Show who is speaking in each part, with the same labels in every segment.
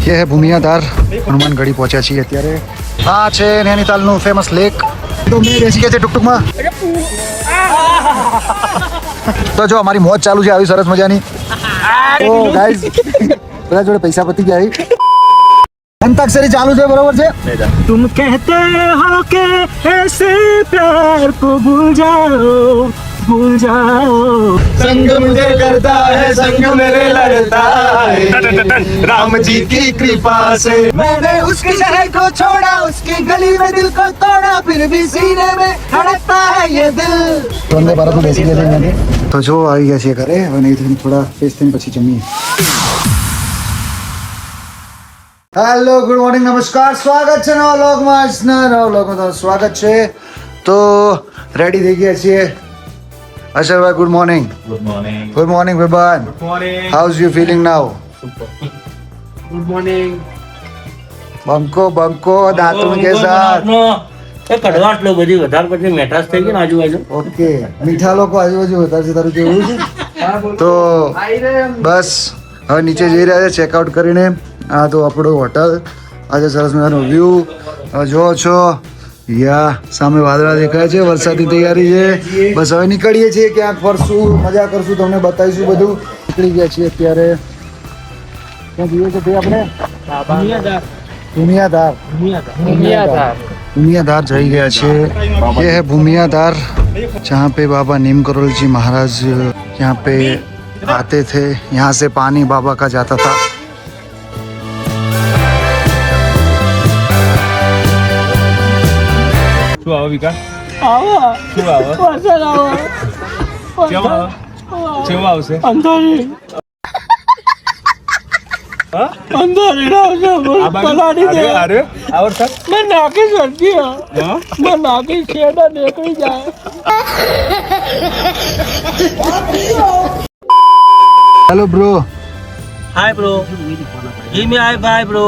Speaker 1: ये है भूमियाधार हनुमानगढ़ी पहुंचा છીએ અત્યારે આ છે નૈનીતાલનું ફેમસ લેક તો મેં બેસી ગયા છે ટુકટુકમાં તો જો અમારી મોજ ચાલુ છે આવી સરસ મજાની તો ગાઈઝ બધા જોડે પૈસા પતી ગયા અંતાક્ષરી ચાલુ છે બરોબર છે तुम कहते हो कि ऐसे प्यार को भूल जाओ
Speaker 2: संग मुझे करता है संग मेरे लड़ता है राम जी की कृपा से
Speaker 1: मैंने उसके शहर को छोड़ा उसकी गली में दिल को तोड़ा फिर भी सीने में धड़कता है ये दिल तो अंदर बारह तो बेसी ગયા છે તો જો આવી ગયા છે ઘરે હવે નહીં થોડા ફેસ થઈને પછી જમીએ હેલો ગુડ મોર્નિંગ નમસ્કાર સ્વાગત છે નવા વ્લોગમાં આજના નવા વ્લોગમાં તમારું સ્વાગત છે તો રેડી થઈ ગયા છીએ અશરભાઈ good morning good morning Vibhan how is you feeling now
Speaker 3: good morning
Speaker 1: બંકો દાંતણ કે સાથ
Speaker 3: એ કડવાટ લો બધી વધારે પછી મેઠાશ થઈ ગઈ ને આજુબાજુ
Speaker 1: ઓકે મીઠા લોકો આજુબાજુ વધારે છે તારું કેવું છે તો બસ હવે નીચે જઈ રહ્યા છે ચેકઆઉટ કરીને આ તો આપણું હોટલ આજે સરસ મજાનો વ્યૂ જો છો યા સામે વાદળા દેખાય છે વરસાદની તૈયારી છે બસ હવે નીકળીએ છીએ ક્યાંક ફરશું મજા કરશું તમને બતાવીશું બધું નીકળી ગયા છીએ અત્યારે ક્યાં જઈએ છીએ તે આપણે भूमियाधार जा गया छे ये है भूमियाधार जहाँ पे बाबा नीम करोल जी महाराज यहाँ पे आते थे यहाँ से पानी बाबा का जाता था
Speaker 2: શું આવો વિકા
Speaker 3: આવો
Speaker 2: શું આવો
Speaker 3: વરસાદ આવો
Speaker 2: કેમ આવો કેવું આવશે
Speaker 3: અંધારી
Speaker 2: હા
Speaker 3: અંધારી આવશે પલાડી દે
Speaker 2: અરે આ વરસાદ
Speaker 3: મેં નાખી સરકી
Speaker 2: હા
Speaker 3: મેં નાખી છેડા નીકળી જાય
Speaker 1: hello bro
Speaker 3: hi bro give me high five bro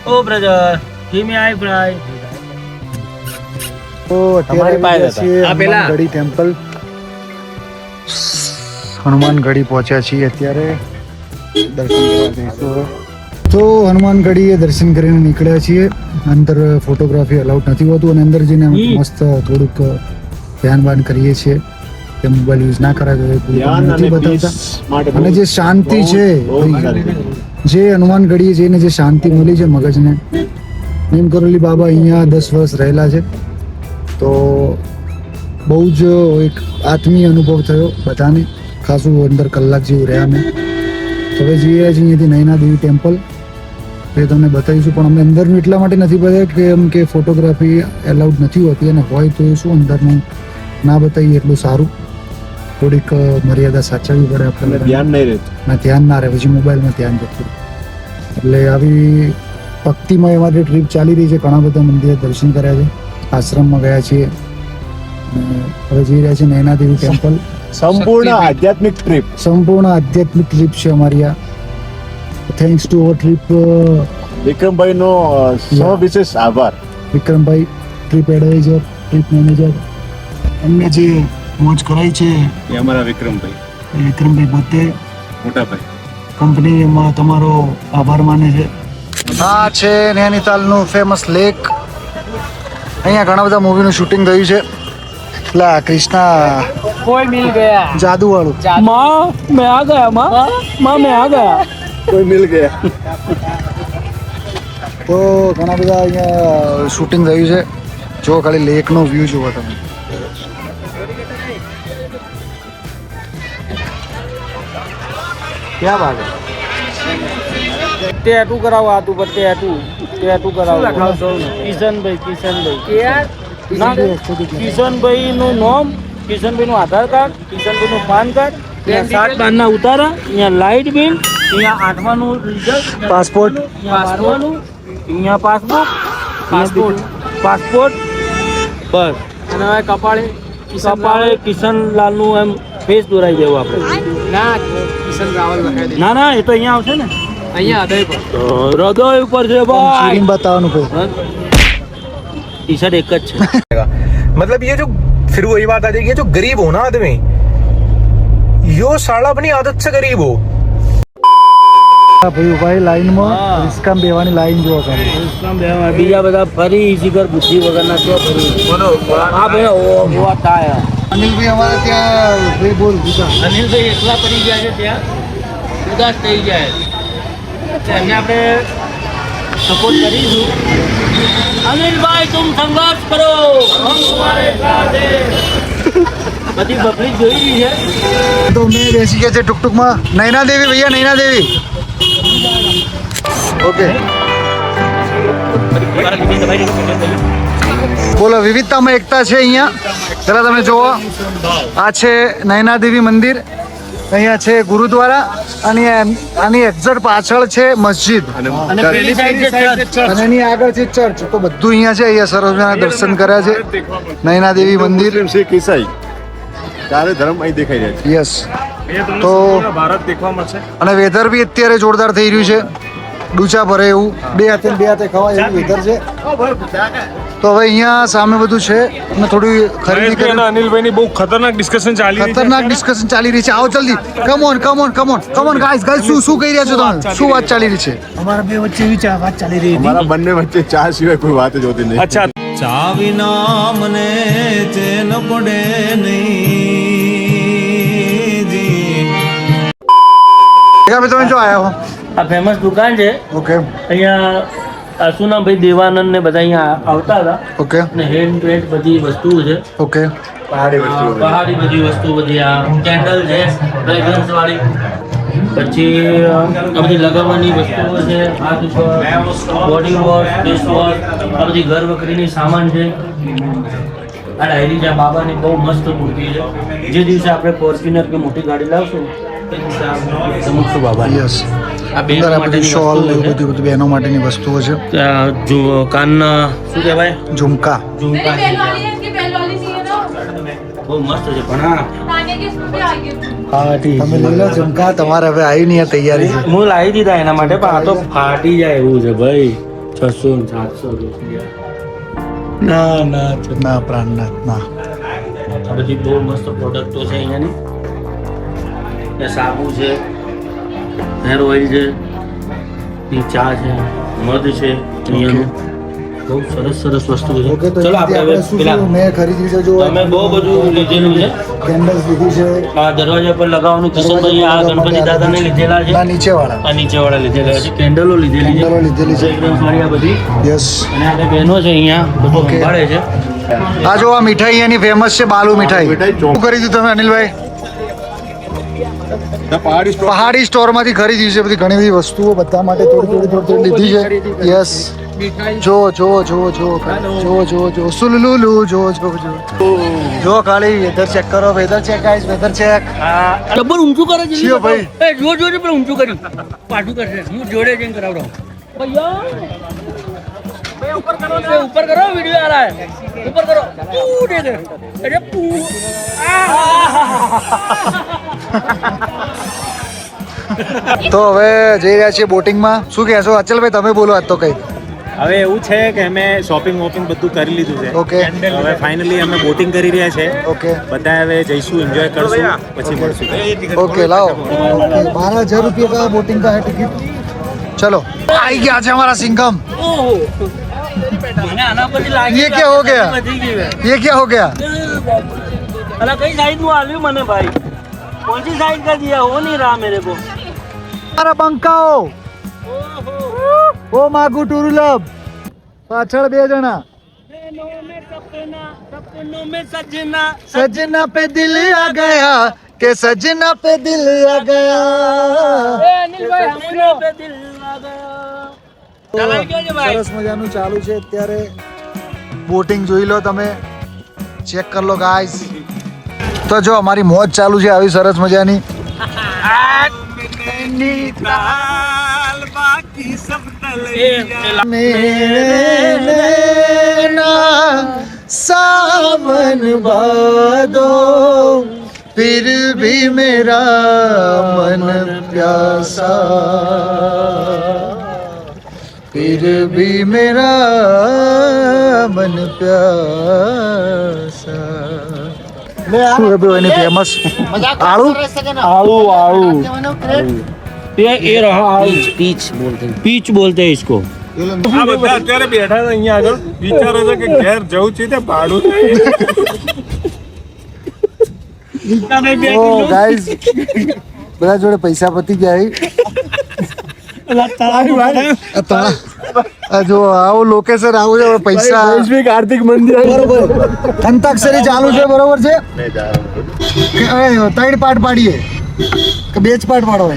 Speaker 3: oh brother give me high five
Speaker 1: तो
Speaker 3: हमारे पास
Speaker 1: हनुमानगढ़ी टेम्पल हनुमानगढ़ी पहुंचा છીએ અત્યારે દર્શન કરવા જઈશું તો હનુમાનગઢીએ દર્શન કરીને નીકળ્યા છીએ અંદર ફોટોગ્રાફી અલાઉડ નથી હોતું અને અંદર જઈને મસ્ત થોડુંક ધ્યાન કરીએ છીએ કે મોબાઈલ યુઝ ના કરાય તો નથી બતાવતા અને જે શાંતિ છે જે હનુમાનગઢીએ જઈને જે શાંતિ મળી છે મગજને નીમ કરોલી બાબા અહીંયા 10 વર્ષ રહેલા છે તો બહુ જ એક આત્મીય અનુભવ થયો બધાને ખાસું અંદર કલાક જેવું રહ્યા અમે હવે જઈએ છીએ અહીંયાથી નૈના દેવી ટેમ્પલ એ તમને બતાવીશું પણ અમે અંદરનું એટલા માટે નથી બતાવ્યું કે એમ કે ફોટોગ્રાફી એલાઉડ નથી હોતી અને હોય તો શું અંદરનું ના બતાવીએ એટલું સારું થોડીક મર્યાદા સાચવવી પડે આપણે
Speaker 2: ધ્યાન નહીં રહેતું
Speaker 1: ના ધ્યાન ના રહે પછી મોબાઈલમાં ધ્યાન જતું એટલે આવી ભક્તિમય અમારી ટ્રીપ ચાલી રહી છે ઘણા બધા મંદિરે દર્શન કર્યા છે આશ્રમમાં ગયા છીએ અને હવે જઈ રહ્યા છીએ નૈના દેવી ટેમ્પલ
Speaker 2: સંપૂર્ણ આધ્યાત્મિક ટ્રીપ
Speaker 1: સંપૂર્ણ આધ્યાત્મિક ટ્રીપ છે અમારી આ થેન્ક્સ ટુ અવર ટ્રીપ
Speaker 2: વિક્રમભાઈ નો સવિશેષ આભાર
Speaker 1: વિક્રમભાઈ ટ્રીપ એડવાઇઝર ટ્રીપ મેનેજર એમને જે મોજ કરાઈ છે
Speaker 2: એ અમારા વિક્રમભાઈ
Speaker 1: એ વિક્રમભાઈ પોતે
Speaker 2: મોટાભાઈ
Speaker 1: કંપનીમાં તમારો આભાર માને છે આ છે નૈનીતાલનું ફેમસ લેક અહીંયા ઘણા બધા મૂવીનું શૂટિંગ થયું છે પેલા કૃષ્ણા
Speaker 3: कोई मिल गया
Speaker 1: જાદુ વાળું
Speaker 3: माँ मैं आ गया माँ मैं आ गया
Speaker 2: કોઈ મિલ ગયા
Speaker 1: તો ઘણા બધા અહીંયા શૂટિંગ થયું છે જો ખાલી લેકનો વ્યૂ જુઓ તમે क्या बात है
Speaker 3: ટેટू કરાવો આ તું પર ટેટू કરાવો કિશનભાઈ કિશનભાઈ નું નામ કિશનભાઈ નું આધાર કાર્ડ કિશનભાઈ નું પાન કાર્ડ અહીંયા 7 બારના ઉતારા અહીંયા લાઇટ બિલ અહીંયા 8મા નું રિઝલ્ટ
Speaker 1: पासपोर्ट
Speaker 3: પાસપોર્ટનું અહીંયા પાસપોર્ટ બસ અને હવે કપાળે કિશનલાલ નું એમ ફેસ દોરાઈ દેવું આપણે
Speaker 4: ના કિશન રાવલ લખાઈ દે
Speaker 3: ના એ તો અહીંયા આવશે ને
Speaker 4: અહીંયા હૃદય પર
Speaker 3: હૃદય ઉપર છે ભાઈ
Speaker 1: सीरीम बताओ कोई
Speaker 3: टी शर्ट एक જ છે
Speaker 5: मतलब ये जो फिर वही बात आ जाएगी ये जो गरीब हो ना आदमी यो साला अपनी आदत से गरीब हो
Speaker 1: ભાઈ ઉભા લાઈનમાં
Speaker 3: હા.
Speaker 1: રિસ્કામાં બેવાની લાઈન જોવા કરે
Speaker 3: બીજા બધા ફરી શિખર બુદ્ધિ વગરના તો ફરી હા ભાઈ ઓ થાય
Speaker 1: અનિલભાઈ અમારે ત્યાં ભાઈ બોલ બીજા
Speaker 3: અનિલભાઈ એકલા પડી ગયા છે ત્યાં ઉદાસ થઈ જાય તો એમને આપણે સપોર્ટ કરીશું અનિલભાઈ તુમ સંઘર્ષ કરો હમ તમારે સાથ હૈ. બધી પબ્લિક જોઈ રહી છે
Speaker 1: તો મેં બેસી ગયા છે ટુકટુકમાં નૈના દેવી ભૈયા નૈના દેવી ઓકે બોલો વિવિધતામાં એકતા છે અહીંયા જરા તમે જુઓ આ છે નૈના દેવી મંદિર અહીંયા છે ગુરુદ્વારા અને આની એક્ઝેક્ટ પાછળ છે મસ્જિદ
Speaker 3: અને પેલી સાઈડ છે ચર્ચ.
Speaker 1: અને એની આગળ છે ચર્ચ તો બધું અહીંયા છે અહીંયા સરસ મજાના દર્શન કર્યા છે નૈના દેવી મંદિર
Speaker 2: મુસ્લિમ શીખ ઈસાઈ ચારે ધર્મ અહીં દેખાઈ રહ્યા છે.
Speaker 1: યસ તો
Speaker 5: ભારત દેખવા મળશે
Speaker 1: અને વેધર બી અત્યારે જોરદાર થઈ રહ્યું છે ડૂચા ભરે એવું બે હાથે ખવાય એવું વેધર છે તો હવે અહીંયા સામે બધું છે અને થોડી ખરીદી કરી
Speaker 5: અનિલભાઈ ની બહુ ખતરનાક ડિસ્કશન
Speaker 1: ખતરનાક ડિસ્કશન ચાલી રહી છે આવો જલ્દી કમોન ગાઈસ શું કહી રહ્યા છો તમે શું વાત ચાલી રહી છે
Speaker 3: અમારા બે વચ્ચે વિચાર વાત ચાલી રહી
Speaker 2: અમારા બંને વચ્ચે ચા સિવાય કોઈ વાત જ હોતી નહીં.
Speaker 5: અચ્છા
Speaker 6: ચાવિના મને ચેન પડે નહીં જી.
Speaker 1: ભાઈ તમે જો આયા હો
Speaker 3: આ ફેમસ દુકાન છે
Speaker 1: ઓકે
Speaker 3: અહીંયા શું નામ ભાઈ દેવાનંદ ને બધા અહીંયા આવતા હતા
Speaker 1: ઓકે
Speaker 3: અને હેન્ડ પેન્ટ બધી વસ્તુઓ છે
Speaker 1: ઓકે
Speaker 3: પહાડી બધી વસ્તુ બધી આ કેન્ડલ છે ફ્રેગ્રન્સ વાળી પછી આ બધી લગાવવાની વસ્તુઓ છે હાથ ઉપર બોડી વોશ ફેસ વોશ આ બધી ઘર વખરીની સામાન છે આ ડાયરી છે આ બાબાની બહુ મસ્ત મૂર્તિ છે જે દિવસે આપણે ફોર્ચ્યુનર કે મોટી ગાડી લાવશું તે દિવસે આ સમુખશું બાબાની
Speaker 1: યસ
Speaker 3: આ બે
Speaker 1: અંદર આ બધી
Speaker 3: માટેની
Speaker 1: શોલ
Speaker 3: વસ્તુઓ
Speaker 1: એવું
Speaker 3: છે.
Speaker 1: બધું બહેનો માટેની વસ્તુઓ છે
Speaker 3: જો કાનના શું કહેવાય
Speaker 1: ઝુમકા
Speaker 3: ઝુમકા છે.
Speaker 7: वाली है इसकी बेल वाली चाहिए ना
Speaker 3: બહુ મસ્ત છે પણ હા
Speaker 7: ताने की इसमें भी आ गई
Speaker 1: તમે લઈ લો ઝુમકા તમારે હવે આવી નહીં આ તૈયારી છે
Speaker 3: હું લાવી દીધા એના માટે પણ આ તો ફાટી જાય એવું છે ભાઈ 600 ને 700 રૂપિયા
Speaker 1: ના પ્રાણનાથ ના
Speaker 3: આ બધી બહુ મસ્ત પ્રોડક્ટો છે અહીંયાની એ સાબુ છે હેર ઓઇલ છે ની ચા છે મધ છે અહીંયાનું બહુ સરસ વસ્તુ છે
Speaker 1: ઓકે તો
Speaker 3: ચલો
Speaker 1: એમાંથી
Speaker 3: આપણે
Speaker 1: આપણે શું
Speaker 3: પેલા
Speaker 1: શું મેં ખરીદ્યું છે જો
Speaker 3: તમે બહુ બધું લીધેલું છે
Speaker 1: કેન્ડલ્સ લીધી છે
Speaker 3: આ દરવાજા પર લગાવવાનું કિશનભાઈ આ ગણપતિ દાદાને લીધેલા છે
Speaker 1: ના નીચેવાળા
Speaker 3: આ નીચેવાળા લીધેલા છે કેન્ડલો લીધેલી
Speaker 1: કેન્ડલો લીધેલી છે.
Speaker 3: એકદમ સારી આ બધી
Speaker 1: યસ
Speaker 3: અને આ બહેનો છે અહીંયા બધું
Speaker 1: Okay.
Speaker 3: સંભાળે છે
Speaker 1: આ જો આ મીઠાઈ અહીંયાની ફેમસ છે બાલુ મીઠાઈ
Speaker 2: મીઠાઈ
Speaker 1: શું ખરીદ્યું તમે અનિલભાઈ
Speaker 2: પહાડી સ્ટોર
Speaker 1: પહાડી સ્ટોરમાંથી ખરીદ્યું છે બધી ઘણી બધી વસ્તુઓ બધા માટે થોડી લીધી છે યસ જો ખાલી વેધર ચેક કરો weather check guys weather check
Speaker 3: double ઊંચું કરે છે
Speaker 1: શિયો ભાઈ.
Speaker 3: એ જો પણ ઊંચું કર્યું પાછું કરશે હું જોડે જઈને કરાવડાવું ભૈયા ऊपर करो वीडियो आ रहा है ऊपर करो पूरे दे अरे
Speaker 1: તો હવે જઈ રહ્યા છીએ બોટિંગમાં શું કહેશો અચલભાઈ તમે બોલો આજ તો કઈ
Speaker 8: હવે એવું છે કે અમે શોપિંગ વોપિંગ બધું કરી લીધું છે
Speaker 1: ઓકે
Speaker 8: હવે ફાઇનલી અમે બોટિંગ કરી રહ્યા છે
Speaker 1: ઓકે
Speaker 8: બધા હવે જઈશું એન્જોય કરશું પછી મળશું
Speaker 1: ओके लाओ ओके 12,000 रुपये का बोटिंग का है टिकट चलो आई गया आज हमारा सिंघम
Speaker 3: મને આના પરથી લાગી
Speaker 1: ये क्या हो गया?
Speaker 3: વધી ગઈ है
Speaker 1: ये क्या हो गया
Speaker 3: अला कई साइड में आलू मने भाई कौन सी साइड का दिया हो नहीं रहा मेरे को
Speaker 1: हमारा बंकाओ ओ मागू टुरुलभ पाछળ બે જણા
Speaker 3: सपनों में सजना
Speaker 1: सजना पे दिल आ गया के सजना पे दिल आ गया
Speaker 3: सपनों पे दिल आ गया ચલાઈ ગયો છે ભાઈ
Speaker 1: સરસ મજાનું ચાલુ છે અત્યારે બોટિંગ જોઈ લો તમે ચેક કરી લો ગાઈસ તો જો અમારી મોજ ચાલુ છે આવી સરસ મજાની सावन बादो फिर भी मेरा मन प्यासा फिर भी मेरा मन प्यासा શું હે ભાઈ એની ફેમસ આળુ આળુ આળુ
Speaker 3: ये रहा पीच बोलते हैं इसको
Speaker 8: આ બધા અત્યારે બેઠા છે અહીંયા આગળ વિચારે છે કે ઘેર જવું છે તે ભાડું
Speaker 1: ઓ ગાઈઝ બધા જોડે પૈસા પતી ગયા જો આવું લોકેશન આવું છે પૈસા
Speaker 2: કાર્તિક મંદિર
Speaker 1: બરોબર અંતાક્ષરી ચાલુ છે બરોબર છે ત્રણ પાર્ટ પાડીએ કે બે જ પાર્ટ પાડો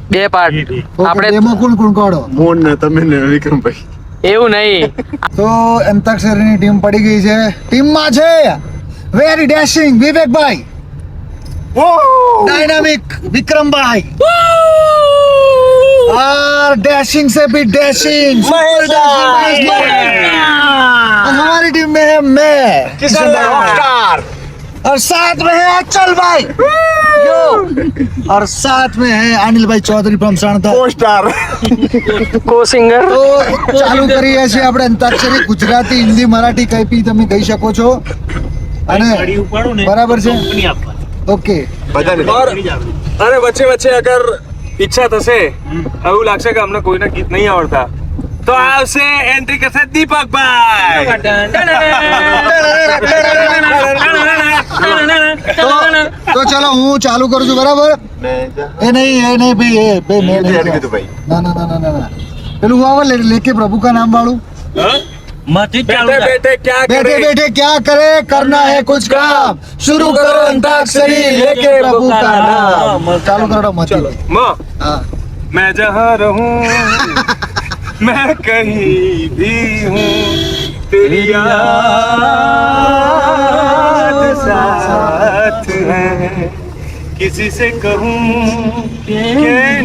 Speaker 4: બે પાર્ટ
Speaker 1: આપણે એમાં કોણ કોણ કાઢો
Speaker 2: મોહન ને તમે ને વિક્રમભાઈ
Speaker 4: એવું નહીં
Speaker 1: તો અંતાક્ષરીની ટીમ પડી ગઈ છે ટીમમાં છે વેરી ડેશિંગ વિવેકભાઈ डायनामिक विक्रम भाई और डैशिंग से भी डैशिंग हमारी टीम में है मैं और साथ में है अचल भाई यो और साथ में है अनिल भाई चौधरी फ्रॉम साणता
Speaker 4: કો સિંગર
Speaker 1: તો ચાલુ કરીએ છીએ આપણે અંતાક્ષરી ગુજરાતી હિન્દી મરાઠી કઈ બી તમે કહી શકો છો અને બરાબર છે ઓકે
Speaker 8: અને વચ્ચે વચ્ચે અગર ઈચ્છા થશે એવું લાગશે કે અમને કોઈના ગીત નહીં આવડતા તો આવશે એન્ટ્રી કરશે દીપકભાઈ
Speaker 1: તો ચલો હું ચાલુ કરું છું બરાબર એ નહીં ભાઈ એ બે મેં નહીં
Speaker 2: ભાઈ
Speaker 1: ના ના ના ના ના પેલું वो आवा लेके प्रभु का नाम वालू
Speaker 8: બેઠે બેઠે ક્યાં
Speaker 1: बैठे बैठे क्या करे करना है कुछ काम शुरू करो अंताक्षरी लेके प्रभु का नाम चालू करो मत हाँ
Speaker 8: मैं जहाँ रहूं मैं कहीं भी हूँ तेरी याद साथ है किसी से कहूँ कि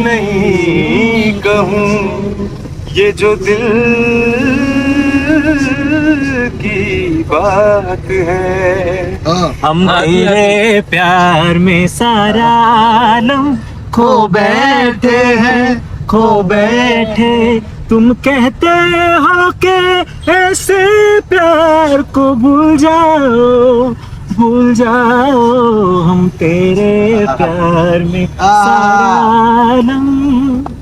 Speaker 8: नहीं कहूँ ये जो दिल की बात है
Speaker 1: हाँ
Speaker 8: हम तेरे प्यार में सारा आलम खो बैठे हैं खो बैठे तुम कहते हो कि ऐसे प्यार को भूल जाओ हम तेरे प्यार में सारा आलम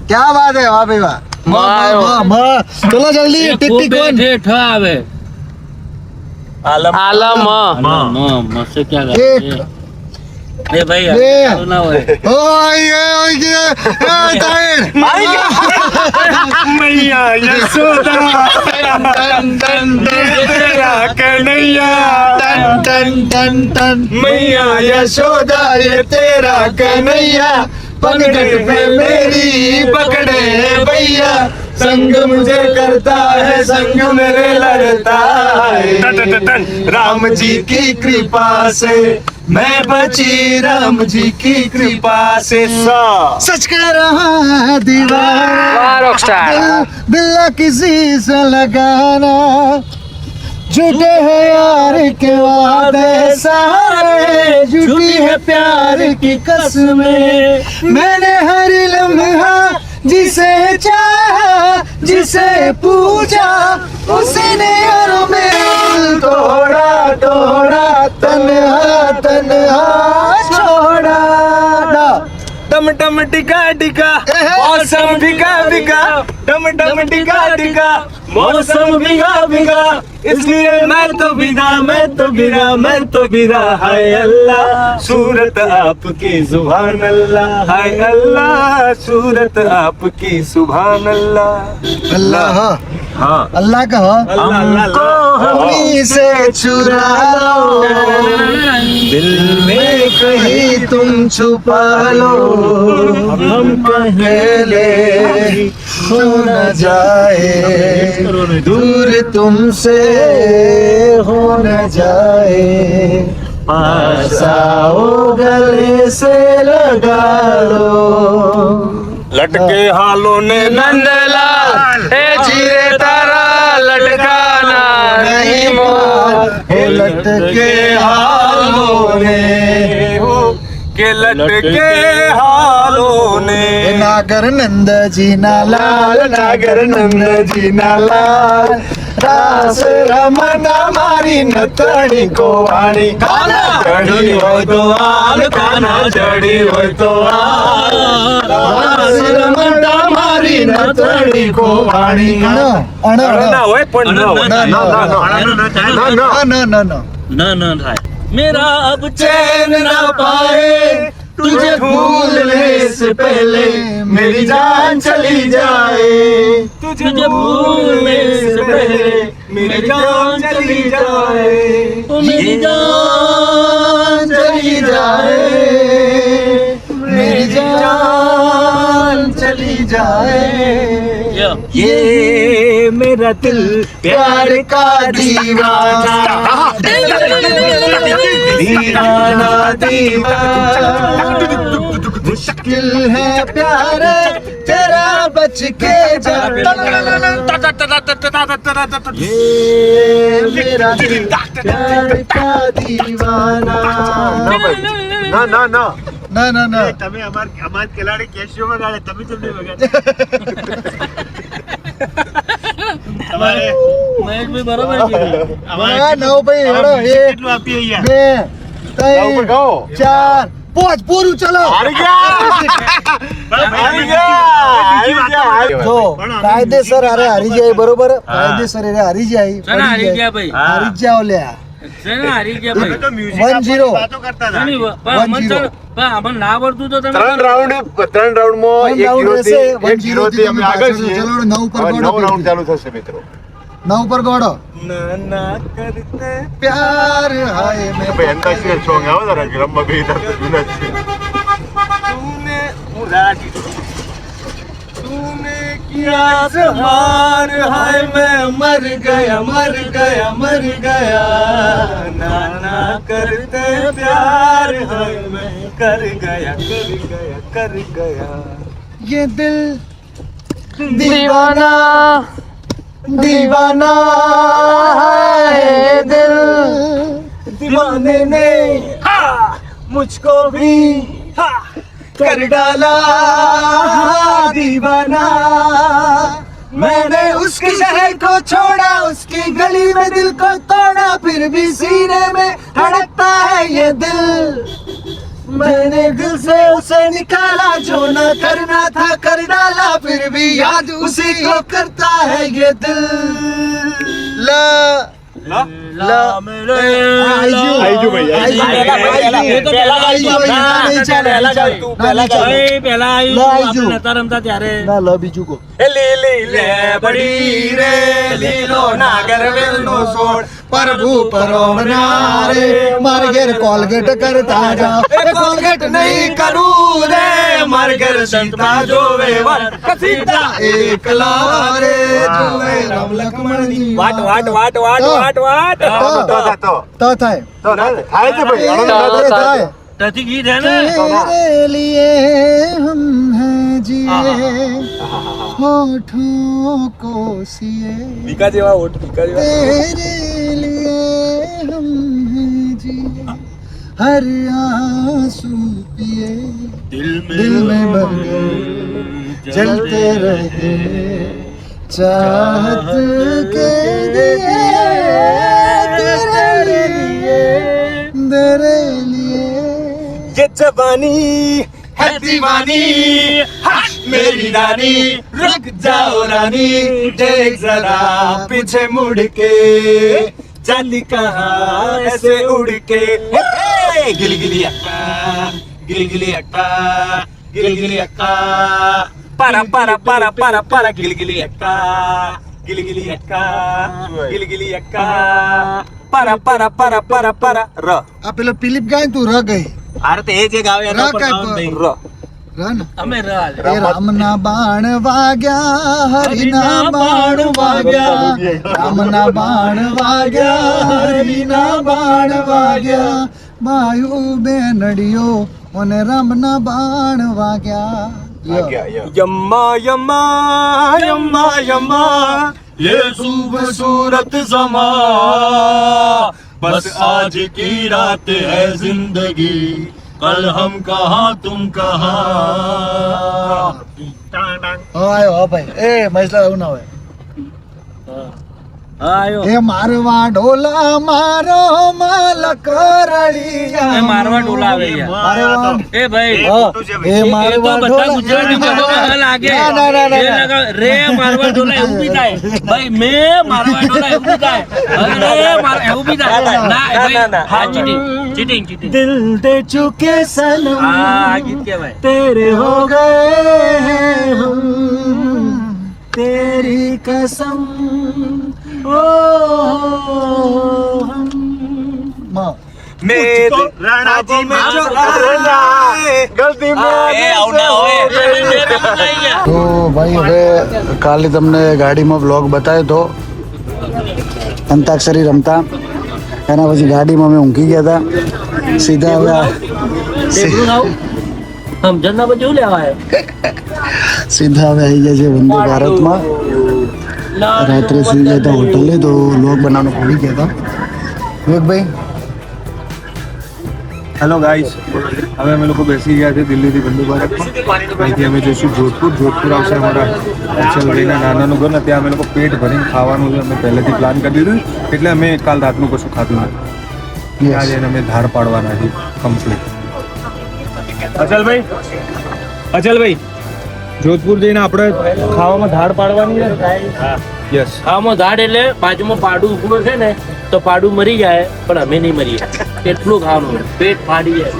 Speaker 1: क्या बात है वाह भाई वाह चलो जल्दी टिक टिक वन
Speaker 3: ठ आवे
Speaker 4: આલમ
Speaker 3: मस्त क्या
Speaker 1: एक
Speaker 3: ए भाई
Speaker 1: બે
Speaker 3: ना होए
Speaker 1: ओए टाइम
Speaker 8: मैया यशोदा तेरा कन्हैया
Speaker 1: टन टन टन
Speaker 8: मैया यशोदा ये तेरा कन्हैया
Speaker 1: पकड़ पे मेरी
Speaker 8: पकड़े भैया संग मुझे करता है संग मेरे लड़ता है राम जी की कृपा से मैं बची राम जी की कृपा से
Speaker 1: सच कह रहा है दीवाना
Speaker 4: रॉकस्टार
Speaker 1: दिल किसी से लगाना झूठे हैं यार के वादे सारे झूठी है प्यार की कसमें मैंने हर लम्हा जिसे चाहा जिसे पूजा उसने और में तोड़ा तोड़ा तन्हा छोड़ा
Speaker 8: टम टम टिका टिका मौसम भिगा भिगा टम टम टिका टिका मौसम भिगा भिगा इसलिए मैं तो भिगा हाय अल्लाह सूरत आपकी सुभान अल्लाह हाय अल्लाह सूरत आपकी सुभान अल्लाह
Speaker 1: अल्लाह
Speaker 8: हाँ
Speaker 1: अल्लाह का
Speaker 8: हमको
Speaker 1: हमी से चुरा लो
Speaker 8: दिल
Speaker 1: में कहीं तुम छुपा लो हम पहले हो न जाए दूर तुमसे हो न जाए पास आओ गले से लगा लो
Speaker 8: लटके हालों ने नंदलाल
Speaker 4: એ જીરે તારા લટકાના
Speaker 1: नहीं मोर हे लटके हालों ने
Speaker 5: કે લટકે હાલો ને
Speaker 1: નાગર નંદજી ના લાલ
Speaker 8: નાગર નંદજી ના લાલ રાસ રમના મારી નતણી કોવાણી ચડી હોય તો હાલ કાના ચડી હોય તો હાલ રાસ રમના મારી નતણી કોવાણી
Speaker 5: ના હોય પણ
Speaker 3: ના થાય મેરા અબ
Speaker 8: चैन ना पाए तुझे भूलने से पहले मेरी जान चली जाए
Speaker 3: तुझे भूलने से पहले
Speaker 8: मेरी जान चली जाए
Speaker 3: ओ मेरी
Speaker 8: जान चली जाए मेरी जान चली जाए ये मेरा दिल प्यार का दीवाना दीवाना दीवाना मुश्किल है प्यार तेरा बच के जा ये मेरा दिल प्यार का दीवाना
Speaker 5: ના ના ના
Speaker 1: ના ના ના
Speaker 5: તમે અમાર ખેલાડી કેશિયોમાં ગાડે તમે કેમ નહીં વગાડે તમારે
Speaker 3: મહેશભાઈ બરોબર કીધું
Speaker 1: નવ ભાઈ હેડો એક
Speaker 5: કેટલું આપીએ અહીંયા
Speaker 1: 2 3 4 5 પૂરું ચલો
Speaker 5: હારી ગયા
Speaker 1: જો કાયદેસર અરે હારી જાય બરોબર કાયદેસર અરે હારી જાય
Speaker 3: શેના હારી ગયા ભાઈ?
Speaker 1: હારી જ જાવ લ્યા
Speaker 3: શેના હારી ગયા ભાઈ?
Speaker 5: તો મ્યુઝિક
Speaker 1: 1-0
Speaker 5: વાતો કરતા હતા
Speaker 3: શેની વા- પણ અમન સર- પણ અમન ના આવડતું તો તમે
Speaker 5: ત્રણ રાઉન્ડમાં 1-0 થી અમે આગળ છીએ
Speaker 1: ચલો 9 પર
Speaker 5: હવે
Speaker 1: ગોળો
Speaker 5: 9 રાઉન્ડ ચાલુ થશે મિત્રો
Speaker 1: 9 પર ગોળો
Speaker 5: ના કરતે
Speaker 1: પ્યાર હાય મેં
Speaker 5: ભાઈ અંતાક્ષરી સોંગ આવે ને રમવા બે જૂના છે તૂને હું રાજી तूने किया संहार हाय मैं मर गया नाना करते प्यार हाय मैं कर गया
Speaker 1: ये दिल
Speaker 4: दीवाना
Speaker 1: दीवाना है दिल
Speaker 8: दीवाने ने मुझको भी कर डाला दीवाना मैंने उसके शहर को छोड़ा उसकी गली में दिल को तोड़ा फिर भी सीने में धड़कता है ये दिल मैंने दिल से उसे निकाला जो न करना था कर डाला फिर भी याद उसी को करता है ये दिल
Speaker 1: ला ला
Speaker 5: આઈજો ભાઈ
Speaker 3: એ તો પહેલા
Speaker 1: આઈજો, નહીં ચાલે, નહીં ચાલે. ના, નહીં ચાલે.
Speaker 3: એ પહેલા આવ્યું
Speaker 1: લા,
Speaker 3: આપણે
Speaker 1: આઈજો.
Speaker 3: નતા રમતા ત્યારે
Speaker 1: ના લ બીજું કો
Speaker 8: લીલી લે બડી રે લીલો નાગર વેલનો સોડ
Speaker 1: પ્રભુ પરોમનારે માર ઘેર કોલગેટ કરતા જાઓ
Speaker 8: એ કોલગેટ નહીં કરું રે માર ઘર સીતા જોવે વર સીતા એકલા રે જોવે રામ લક્ષ્મણની
Speaker 5: વાટ
Speaker 1: તો થાય
Speaker 5: તો થાય છે ભાઈ
Speaker 1: અરે થાય
Speaker 3: ત્યાંથી ગીત હે ને
Speaker 1: तेरे लिए हम हैं जिए होठों को सिए
Speaker 5: બીકા જેવા ઓટ બીકા જેવા
Speaker 1: तेरे लिए हम हैं जिए हर आंसू पिए दिल में भर गए जलते रहे चाहत के दिए तेरे लिए
Speaker 8: ये जवानी है दीवानी हट मेरी रानी रुक जाओ रानी देख जरा पीछे मुड़ के चांदी कहाँ ऐसे उड़ के गिलगिली अक्का गिलगिली अक्का गिलगिली अक्का para गिलगिली अक्का गिलगिली अक्का गिलगिली अक्का para र
Speaker 1: આ પેલો ફિલિપ ગાય તું ર ગઈ
Speaker 8: અરે તે જે ગાવે
Speaker 1: ર કાંઈ
Speaker 8: ર
Speaker 1: ર ને
Speaker 3: અમે રાલ
Speaker 1: એ રામના બાણ વાગ્યા હરિના બાણ વાગ્યા રામના બાણ વાગ્યા હરિના બાણ વાગ્યા બાયુ બેનડીઓ મને રામના બાણ વાગ્યા
Speaker 8: यम्मा यम्मा यम्मा यम्मा ये खूबसूरत समा बस आज की रात है जिंदगी
Speaker 2: कल हम कहाँ तुम कहाँ
Speaker 1: આયો હા ભાઈ એ મહેશલા એવું ના હોય
Speaker 3: આયો
Speaker 1: એ મારવા ઢોલા મારો માલ કરડિયા
Speaker 3: મારવા ડોલા આવે
Speaker 1: મારવા
Speaker 3: એ ભાઈ
Speaker 1: હા, એ
Speaker 3: એ તો
Speaker 1: મારવા
Speaker 3: બધા
Speaker 1: ઢોલા
Speaker 3: ગુજરાતી ભાષામાં લાગે
Speaker 1: ના, ના, ના, ના,
Speaker 3: એ લગા- રે મારવા ડોલા એવું બી થાય ભાઈ મેં મારવા ડોલા એવું બી થાય અરે માર એવું બી થાય ના ભાઈ હા ચીટિંગ
Speaker 2: दिल दे चुके सनम
Speaker 3: આ ગીત કહેવાય
Speaker 2: तेरे हो गए हैं हम तेरी कसम ओ हम
Speaker 1: માં.
Speaker 2: मेरे राणा जी में जो आए गलती
Speaker 3: એ આવું ના હોય
Speaker 1: તો ભાઈ હવે કાલે તમને ગાડીમાં બ્લોગ બતાવ્યો તો અંતાક્ષરી રમતા એના પછી ગાડીમાં અમે ઊંઘી ગયા હતા સીધા હવે
Speaker 3: સમજણ ના બધું લેવાય
Speaker 1: સીધા હવે આવી ગયા છે વંદે ભારતમાં રાત્રે સુઈ ગયા હતા હોટલે તો બ્લોગ બનાવવાનું ભૂલી ગયા હતા વિવેકભાઈ
Speaker 5: હેલો ગાઈસ હવે અમે લોકો બેસી ગયા છે દિલ્હીથી વંદે ભારતમાં અહીંથી અમે જઈશું જોધપુર આવશે અમારા અચલભાઈના નાનાનું ઘર ને ત્યાં અમે લોકો પેટ ભરીને ખાવાનું છે અમે પહેલેથી પ્લાન કરી દીધું એટલે અમે કાલ રાતનું કશું ખાધું નથી આજે અમે ધાર પાડવાના છે કમ્પ્લીટ અચલભાઈ જોધપુર જઈને આપણે ખાવામાં ધાર પાડવાની છે યસ
Speaker 3: આમાં ઝાડ એટલે બાજુમાં પાડું ઉભું છે ને તો પાડું મરી જાય પણ અમે નહીં મરીએ એટલું ખાવાનું પેટ ફાડી જાય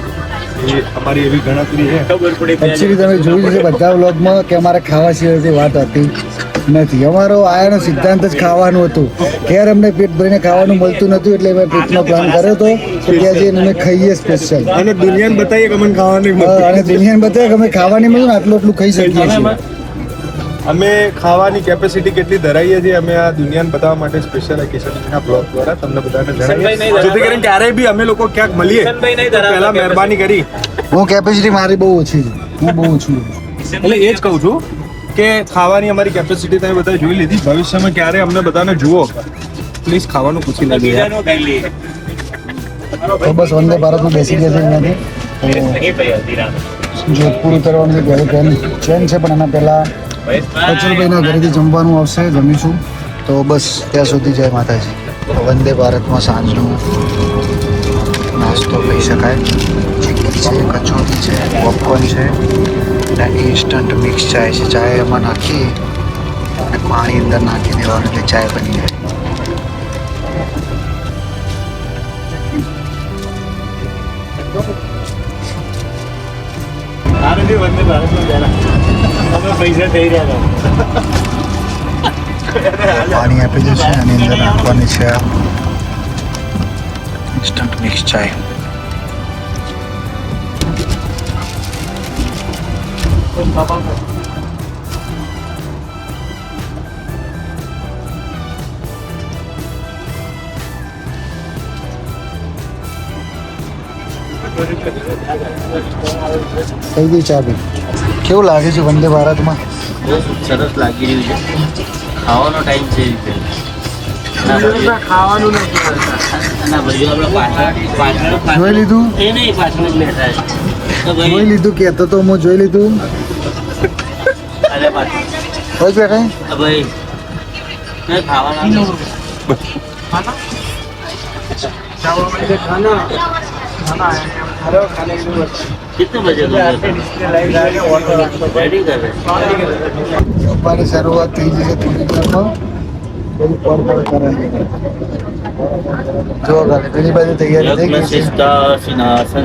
Speaker 5: એ અમારી એવી ગણતરી છે
Speaker 3: ખબર પડે
Speaker 1: એકચ્યુઅલી તમે જોયું છે બધા વ્લોગમાં કે અમારે ખાવા સિવાય વાત હતી નથી અમારો આયાનો સિદ્ધાંત જ ખાવાનું હતું ખેર અમને પેટ ભરીને ખાવાનું મળતું નતું એટલે અમે ટ્રીપનો પ્લાન કર્યો હતો કે ત્યાં જઈને અમે ખાઈએ સ્પેશિયલ
Speaker 5: અને દુનિયાને બતાવીએ કે અમને ખાવાનું
Speaker 1: અને દુનિયાને બતાવે કે અમે ખાવાની મળ્યું ને આટલું આટલું ખાઈ શકીએ છીએ
Speaker 5: અમે ખાવાની કેપેસિટી કેટલી ધરાઈએ છીએ અમે આ દુનિયાને બતાવવા માટે સ્પેશિયલ એકેશનના બ્લોગ દ્વારા તમને બધાને જણાવીએ જેથી કરીને ત્યારે બી અમે લોકો ક્યાંક મળીએ તો પહેલા મહેરબાની કરી
Speaker 1: હું કેપેસિટી મારી બહુ ઓછી છે હું બહુ ઓછું
Speaker 5: એટલે એ જ કહું છું કે ખાવાની અમારી કેપેસિટી તમે બધા જોઈ લીધી ભવિષ્યમાં ક્યારે અમને બધાને જુઓ પ્લીઝ ખાવાનું પૂછી લેજો યાર.
Speaker 1: તો બસ વંદે ભારતમાં બેસી ગયા છે અહીંયાથી તો જોધપુર ઉતરવાનું છે ઘરે ટ્રેન છે પણ એના પહેલાં અચલભાઈના ઘરેથી જમવાનું આવશે જમીશું તો બસ ત્યાં સુધી જય માતાજી વંદે ભારતમાં સાંજનું નાસ્તો લઈ શકાય ચીક્કી છે કચોરી છે પોપકોર્ન છે અને ઇન્સ્ટન્ટ મિક્સ ચાય છે ચાય એમાં નાખી અને પાણી અંદર નાખી દેવાનું એટલે ચાય બની જાય પાણી આપી દેશે અને અંદર નાખવાની છે આ ઇન્સ્ટન્ટ મિક્સ ચાય થઈ ગઈ ચા બી કેવું લાગે છે વંદે ભારતમાં
Speaker 3: બહુ સરસ લાગી રહ્યું છે ખાવાનો ટાઈમ છે ખાવાનું નથી ના ભાઈઓ આપણે પાછળ
Speaker 1: જોઈ લીધું
Speaker 3: એ નહીં પાછળ જ બેઠા છે તો
Speaker 1: જોઈ
Speaker 3: ભાઈ
Speaker 1: લીધું કહેતો તો હું જોઈ લીધું
Speaker 3: અરે પાછળ
Speaker 1: હોય બેઠા
Speaker 3: તો ભાઈ નહીં ખાવાના कितने बजे रेडी कर रहे
Speaker 1: જમવાની શરૂઆત થઈ જશે થોડી વારમાં બધી પડપડ કરે જો ગાલે પેલી બાજુ તૈયારી થઈ ગઈ છે
Speaker 3: सिंहासन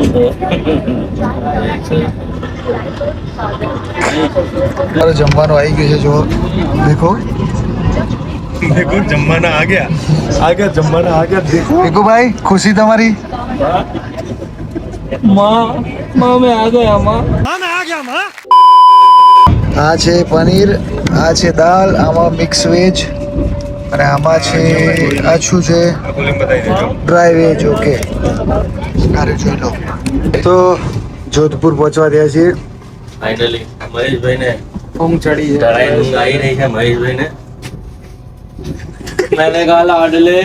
Speaker 1: મારું જમવાનું આવી ગયું છે જો દેખો
Speaker 5: देखो जमाना आ गया जमाना आ गया देखो
Speaker 1: દેખો ભાઈ ખુશી તમારી
Speaker 3: माँ मैं आ गया माँ
Speaker 1: આ છે પનીર આ છે દાલ આમાં મિક્સ વેજ અને આમાં છે આ શું છે ડ્રાય વેજ ઓકે સારું જોઈ લો તો જોધપુર પહોંચવા થયા છીએ
Speaker 3: फाइनली महेश भाई ने
Speaker 1: ઊંઘ ચડી છે
Speaker 3: डराई ऊँघ आई रही है महेश भाई ने मैंने कहा लाडले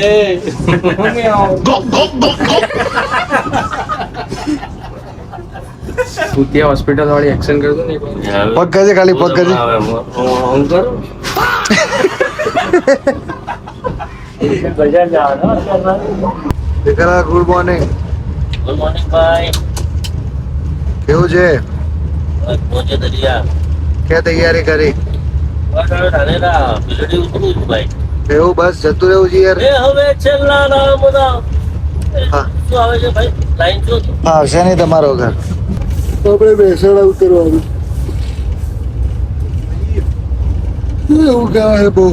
Speaker 4: ભૂતિયા હોસ્પિટલ વાળી એક્શન કરતો ને એક વાર.
Speaker 1: પગ કરજે ખાલી પગ કરજે
Speaker 3: હું કરું બજાર જવાનો
Speaker 1: દીકરા ગુડ મોર્નિંગ
Speaker 3: ગુડ મોર્નિંગ ભાઈ
Speaker 1: કેવું છે
Speaker 3: પહોંચે દરિયા
Speaker 1: ક્યાં તૈયારી કરી
Speaker 3: બસ હવે ધાનેરા બિલડી ઉતરું છું ભાઈ
Speaker 1: એવું બસ જતું રહેવું છે યાર
Speaker 3: એ હવે છેલ્લા નામ ના
Speaker 1: હા.
Speaker 3: શું આવે છે ભાઈ લાઈન જો
Speaker 1: આવશે નહીં તમારો ઘર આપણે બેસાડા ઉતરવાનું એવું કામ છે બહુ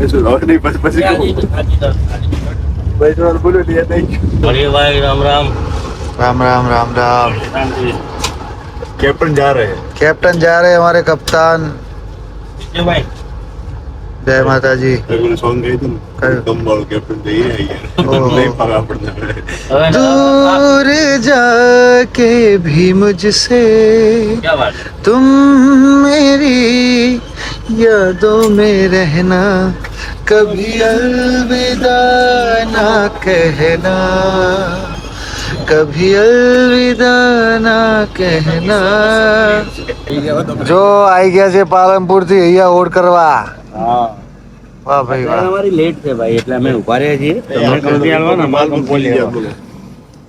Speaker 5: ऐसे और नहीं बस बस भाई तो बोलो दिया नहीं
Speaker 3: બળે ભાઈ રામ રામ
Speaker 1: राम राम राम राम
Speaker 5: कैप्टन जा रहे हैं
Speaker 1: कैप्टन जा रहे हैं हमारे कप्तान
Speaker 3: જય ભાઈ
Speaker 1: जय माता जी
Speaker 5: मैंने सॉन्ग गई थी
Speaker 1: कल।
Speaker 5: कम वालों कैप्टन चाहिए यार
Speaker 1: ओहो।
Speaker 5: नहीं पगा पड़ना है
Speaker 3: હવે
Speaker 1: दूर जाके भी मुझसे
Speaker 3: ક્યાં વાત
Speaker 1: तुम मेरी यादों में रहना कभी अलविदा ना कहना कभी अलविदा ना कहना જો આવી ગયા છે પાલનપુર થી અહીંયા ઓડ કરવા વાહ ભાઈ વાહ
Speaker 3: અમારી લેટ છે ભાઈ એટલે અમે ઉભા રહ્યા છીએ તમને કંપની આલવાના માલ કંપની લેવા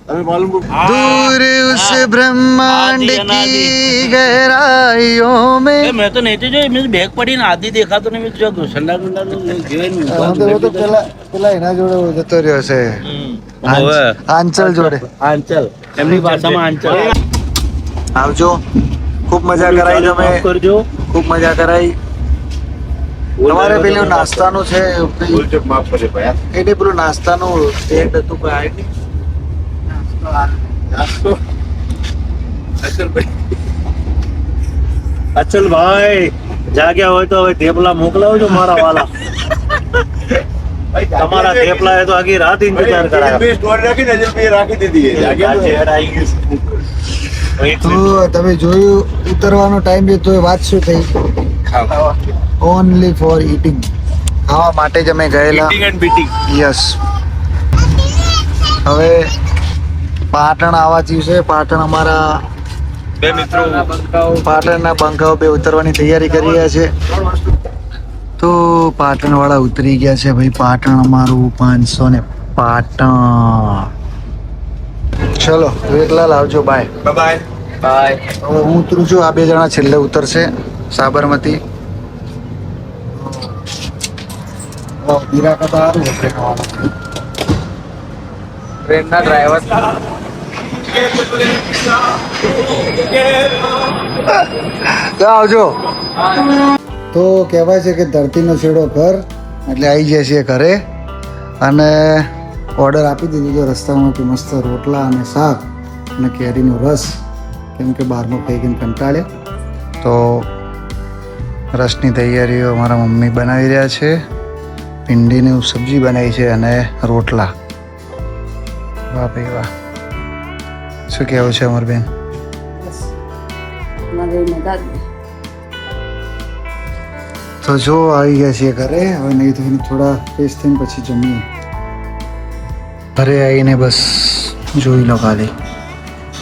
Speaker 5: अरे मालूम
Speaker 1: दूर उस ब्रह्मांड की गहराइयों में
Speaker 3: મેં તો નહીં જોઈ મેં બેગ પડીને આધી દેખાતો ને મેં જો સંડા ગુંડા
Speaker 1: તો પેલા એના જોડે જતો રહ્યો છે આંચલ જોડે
Speaker 3: આંચલ એમની ભાષામાં આંચલ
Speaker 1: આવજો ખૂબ મજા કરાઈ તમે
Speaker 3: માફ કરજો
Speaker 1: ખૂબ મજા કરાઈ તમારે પેલું નાસ્તાનું છે
Speaker 5: बोल जब माफ करे भैया
Speaker 1: એટલે પેલું નાસ્તાનું સ્ટેન્ડ હતું કોઈ આવી નહીં
Speaker 3: અચલ ભાઈ જાગ્યા હોય તો હવે થેપલા મોકલાવજો મારા વાલા તમારા થેપલા એ તો આખી રાત ઇંતજાર કરાયા
Speaker 5: भी स्टोर रखी नजर पे राखी दीदी है
Speaker 1: તો તમે જોયું ઉતરવાનો ટાઈમ છે તો એ વાત શું થઈ ઓનલી ફોર ઈટિંગ ખાવા માટે જ અમે ગયેલા
Speaker 5: एंड बीटिंग
Speaker 1: યસ હવે પાટણ આવવાથી છે પાટણ અમારા
Speaker 5: બે મિત્રો
Speaker 1: પાટણના બંકાઓ બે ઉતરવાની તૈયારી કરી રહ્યા છે તો પાટણ વાળા ઉતરી ગયા છે ભાઈ પાટણ અમારું 500 ને પાટણ ચલો વિવેકલાલ આવજો બાય
Speaker 5: बाय
Speaker 4: બાય.
Speaker 1: હવે હું ઉતરું છું આ બે જણા છેલ્લે ઉતરશે સાબરમતી બિરાકા તો સારું છે
Speaker 4: ટ્રેનના ડ્રાઈવર
Speaker 1: તો આવજો તો કહેવાય છે કે ધરતીનો છેડો ઘર એટલે આવી જાય છે ઘરે અને ઓર્ડર આપી દીધો તો રસ્તામાંથી મસ્ત રોટલા અને શાક અને કેરીનો રસ કેમ કે બહારનો ખાઈને કંટાળ્યા તો રસની તૈયારીઓ અમારા મમ્મી બનાવી રહ્યા છે ભીંડીની સબ્જી બનાવી છે અને રોટલા વાહ ભાઈ વાહ શું કહેવું છે અમરબેન તો જો આવી ગયા છીએ ઘરે હવે નહીં થઈને થોડા ફ્રેશ થઈને પછી જમીએ ઘરે આવીને બસ જોઈ લો ખાલી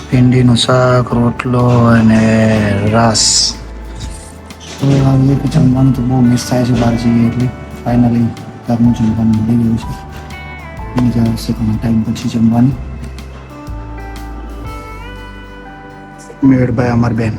Speaker 1: ભીંડીનું શાક રોટલો અને રાસ હવે આવીએ કે જમવાનું તો બહુ મિસ થાય છે બહાર જઈએ એટલે ફાઇનલી ઘરનું જમવાનું મળી ગયું છે મજા આવશે ઘણા ટાઈમ પછી જમવાની મેળભાઈ અમરબેન